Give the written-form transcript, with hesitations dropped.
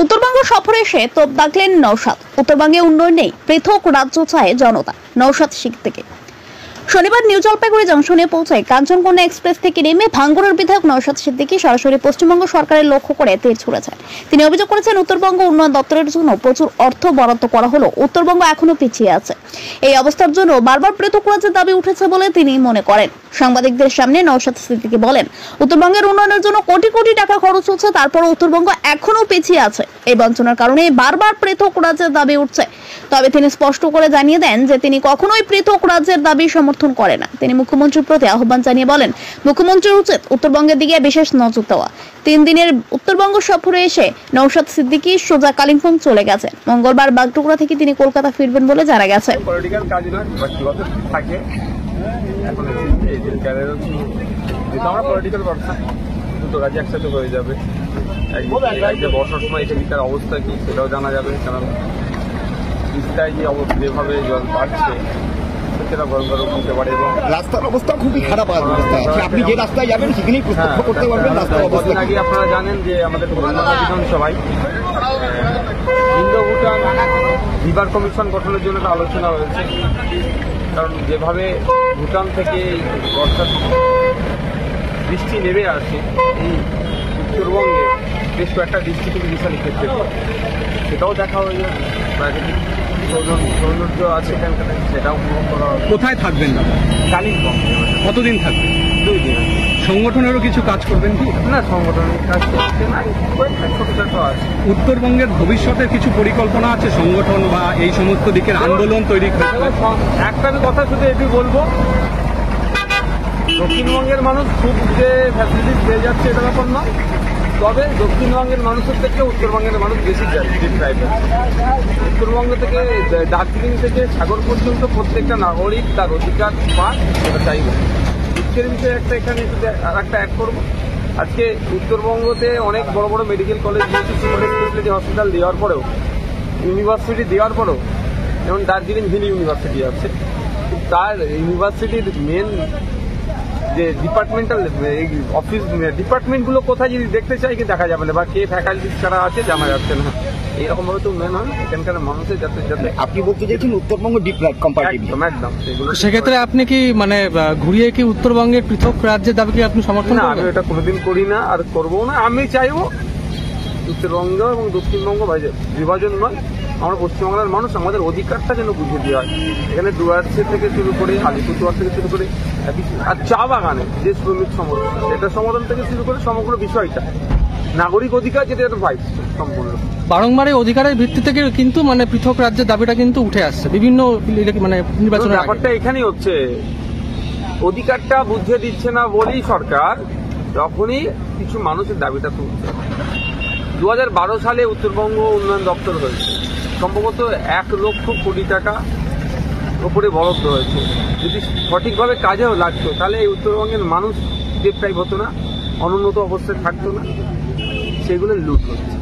উত্তরবঙ্গ সফরে এসে তোপ দাগলেন নওশাদ। উত্তরবঙ্গে উন্নয়ন নেই, পৃথক রাজ্য চায় জনতা। নওশাদ শিখ থেকে শনিবার নিউ জলপাইগুড়ি জংশনে পৌঁছায় কাঞ্চনকন্যা এক্সপ্রেস থেকে নেমে ভাঙ্গুরের বিধায়ক নওশাদ সিদ্দিকী সরাসরি পশ্চিমবঙ্গ সরকারের লক্ষ্য করে তীর ছুঁড়েছেন। তিনি অভিযোগ করেছেন, উত্তরবঙ্গ উন্নয়ন দপ্তরের জন্য প্রচুর অর্থ বরাদ্দ করা হলেও উত্তরবঙ্গ এখনো পিছিয়ে আছে। এই অবস্থার জন্য বারবার পৃথক রাজ্যের দাবি উঠেছে বলে তিনি মনে করেন। সাংবাদিকদের সামনে নওশাদ সিদ্দিকী বলেন, উত্তরবঙ্গের উন্নয়নের জন্য কোটি কোটি টাকা খরচ হচ্ছে, তারপর উত্তরবঙ্গ এখনো পিছিয়ে আছে। এই বঞ্চনার কারণে বারবার পৃথক রাজ্যের দাবি উঠছে। তবে তিনি স্পষ্ট করে জানিয়ে দেন যে তিনি কখনোই পৃথক রাজ্যের দাবি সমর্থন করে না। তিনি মুখ্যমন্ত্রীর প্রতি আহ্বান জানিয়ে বলেন, মুখ্যমন্ত্রীর উচিত উত্তরবঙ্গের দিকে বিশেষ নজর দেওয়া। 3 দিনের উত্তরবঙ্গ সফরে এসে নওশাদ সিদ্দিকী সোজা কালিম্পং চলে গেছেন। মঙ্গলবার বাগডোগরা থেকে তিনি কলকাতা ফিরবেন বলে জানা গেছে। একসাথে হয়ে যাবে, বর্ষার সময় এখানকার অবস্থা কি সেটাও জানা যাবে, কারণ তিস্তায় যে অবস্থা যেভাবে জল বাড়ছে সেটা ভয়ঙ্কর হতে পারে এবং রাস্তার অবস্থা খুবই খারাপ। আপনি যে রাস্তায় যাবেন সেখানেই প্রত্যক্ষ করতে পারবেন রাস্তার অবস্থা। আগে আপনারা জানেন যে আমাদের বিধানসভায় ইন্দো ভুটান রিভার কমিশন গঠনের জন্য একটা আলোচনা হয়েছে, কারণ যেভাবে ভুটান থেকে বর্ষার বৃষ্টি নেমে আসে এই উত্তরবঙ্গে বেশ কয়েকটা ডিস্ট্রিক্ট বিশাল ক্ষেত্রে সেটাও দেখা হয়ে যাবে। প্রাকৃতিক সৌন্দর্য আছে এখানকার, সেটাও উপভোগ করা হবে। কোথায় থাকবেন দাদা? কালিম্পং। কতদিন থাকবেন? 2 দিন। সংগঠনেরও কিছু কাজ করবেন কি? না, সংগঠনের কাজ করতে না, ছোট আছে। উত্তরবঙ্গের ভবিষ্যতের কিছু পরিকল্পনা আছে সংগঠন বা এই সমস্ত দিকের আন্দোলন তৈরি? একটা আমি কথা শুধু এটি বলবো, দক্ষিণবঙ্গের মানুষ খুব যে ফ্যাসিলিটিস পেয়ে যাচ্ছে এটা ব্যাপার নয়, তবে দক্ষিণবঙ্গের মানুষের থেকে উত্তরবঙ্গের মানুষ বেশি প্রাইভেট। উত্তরবঙ্গ থেকে দার্জিলিং থেকে সাগর পর্যন্ত প্রত্যেকটা নাগরিক তার অধিকার পাক, সেটা চাইব। দুঃখের বিষয়ে এখানে একটা অ্যাড করবো, আজকে উত্তরবঙ্গতে অনেক বড় বড় মেডিকেল কলেজ দিয়েছে, সুপার স্পেশালিটি হসপিটাল দেওয়ার পরেও, ইউনিভার্সিটি দেওয়ার পরেও, যেমন দার্জিলিং হিল ইউনিভার্সিটি আছে, তার ইউনিভার্সিটির মেন যে ডিপার্টমেন্টাল অফিস ডিপার্টমেন্টগুলো কোথায় যদি দেখতে চাই কি দেখা যাবে না, বা কে ফ্যাকাল্টিস কারা আছে জানা যাচ্ছে না। এইরকম ভাবে তো মেন হয় এখানকার মানুষের যাতে যাতে। আপনি বলতে চাইছেন উত্তরবঙ্গ একদম সেগুলো। সেক্ষেত্রে আপনি কি মানে ঘুরিয়ে কি উত্তরবঙ্গের পৃথক রাজ্যের দাবিকে আপনি সমর্থন করেন? না, আমি এটা কোনোদিন করি না আর করবো না। আমি চাইবো উত্তরবঙ্গ এবং দক্ষিণবঙ্গ বিভাজন নয়, আমরা পশ্চিমবাংলার মানুষ আমাদের অধিকারটা যেন বুঝিয়ে দেওয়া হয়। এখানে ডুয়ার্সে থেকে শুরু করে আলিপুরদুয়ার থেকে শুরু করে আর চা বাগানে যে শ্রমিক সমস্যা, এটা সমাধান থেকে শুরু করে সমগ্র বিষয়টা নাগরিক অধিকার, যেটা একটা ভাই সম্পূর্ণ বারংবার এই অধিকারের ভিত্তি থেকে কিন্তু মানে পৃথক রাজ্যের দাবিটা কিন্তু উঠে আসছে বিভিন্ন মানে নির্বাচনের ব্যাপারটা এখানেই হচ্ছে। অধিকারটা বুঝিয়ে দিচ্ছে না বলেই সরকার যখনই কিছু মানুষের দাবিটা তুলছে। 2012 সালে উত্তরবঙ্গ উন্নয়ন দপ্তর হয়েছে, সম্ভবত 1 লক্ষ কোটি টাকা উপরে বরাদ্দ হয়েছে। যদি সঠিকভাবে কাজেও লাগতো তাহলে এই উত্তরবঙ্গের মানুষ ডিপ্রাইভ হতো না, অনুন্নত অবস্থায় থাকতো না, সেগুলো লুট হচ্ছে।